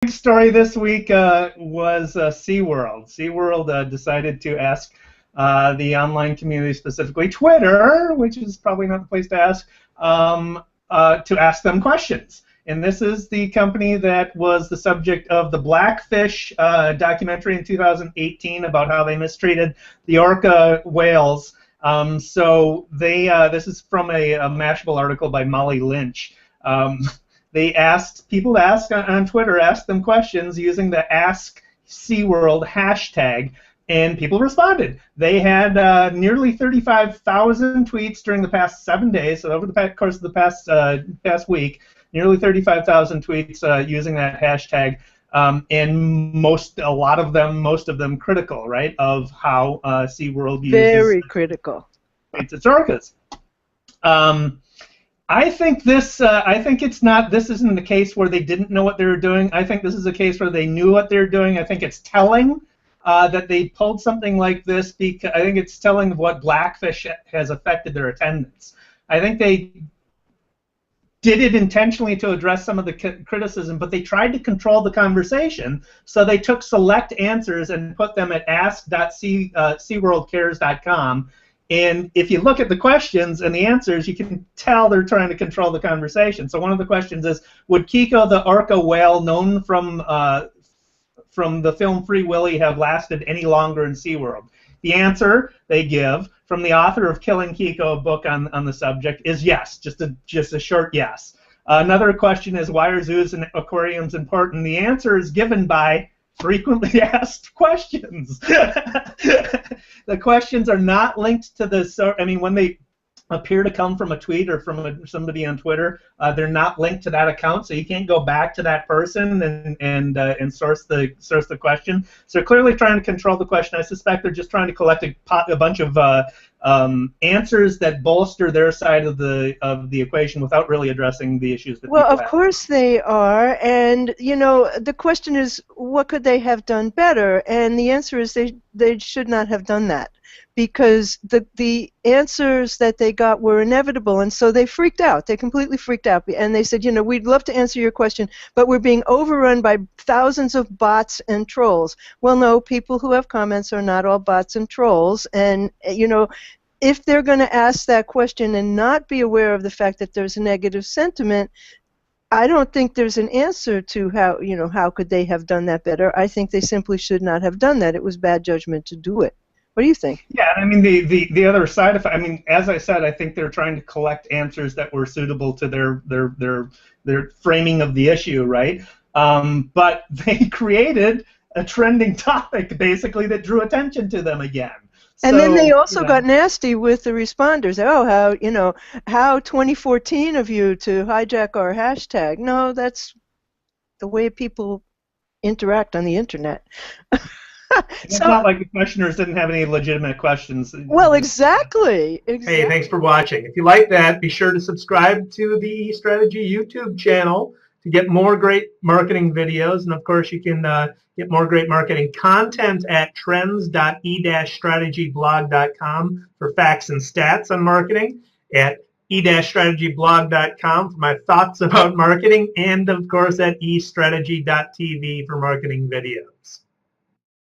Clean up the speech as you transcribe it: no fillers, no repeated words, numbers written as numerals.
big story this week was SeaWorld. SeaWorld decided to ask the online community, specifically Twitter, which is probably not the place to ask them questions. And this is the company that was the subject of the Blackfish documentary in 2018 about how they mistreated the orca whales. So this is from a Mashable article by Molly Lynch. They asked people to ask on Twitter, ask them questions using the Ask SeaWorld hashtag, and people responded. They had nearly 35,000 tweets during the past 7 days. So over the course of the past week, nearly 35,000 tweets using that hashtag, and most of them critical, right, of how SeaWorld uses very critical its orcas. I think this. I think it's not. This isn't the case where they didn't know what they were doing. I think this is a case where they knew what they were doing. I think it's telling that they pulled something like this because I think it's telling of what Blackfish has affected their attendance. I think they did it intentionally to address some of the criticism, but they tried to control the conversation. So they took select answers and put them at ask.seaworldcares.com. And if you look at the questions and the answers, you can tell they're trying to control the conversation. So one of the questions is, would Kiko the orca whale, known from the film Free Willy, have lasted any longer in SeaWorld? The answer they give from the author of Killing Kiko, a book on the subject, is yes, just a short yes. Another question is, why are zoos and aquariums important? The answer is given by frequently asked questions. The questions are not linked to the. I mean, when they appear to come from a tweet or from somebody on Twitter, they're not linked to that account, so you can't go back to that person and source the question. So they're clearly trying to control the question. I suspect they're just trying to collect a bunch of answers that bolster their side of the equation without really addressing the issues that people have. Well, of course they are, and you know the question is, what could they have done better? And the answer is they should not have done that, because the answers that they got were inevitable, and so they freaked out. They completely freaked out, and they said, you know, we'd love to answer your question, but we're being overrun by thousands of bots and trolls. Well, no, people who have comments are not all bots and trolls, and you know, if they're going to ask that question and not be aware of the fact that there's a negative sentiment, I don't think there's an answer to how could they have done that better. I think they simply should not have done that. It was bad judgment to do it. What do you think? Yeah, I mean the other side of it. I mean, as I said, I think they're trying to collect answers that were suitable to their framing of the issue, right? But they creaed a trending topic basically that drew attention to them again. And then they also got nasty with the responders. Oh, how 2014 of you to hijack our hashtag. No, that's the way people interact on the internet. It's not like the questioners didn't have any legitimate questions. Well, exactly. Hey, thanks for watching. If you like that, be sure to subscribe to the eStrategy YouTube channel to get more great marketing videos. And of course, you can get more great marketing content at trends.e-strategyblog.com for facts and stats on marketing, at e-strategyblog.com for my thoughts about marketing, and of course at eStrategy.tv for marketing videos.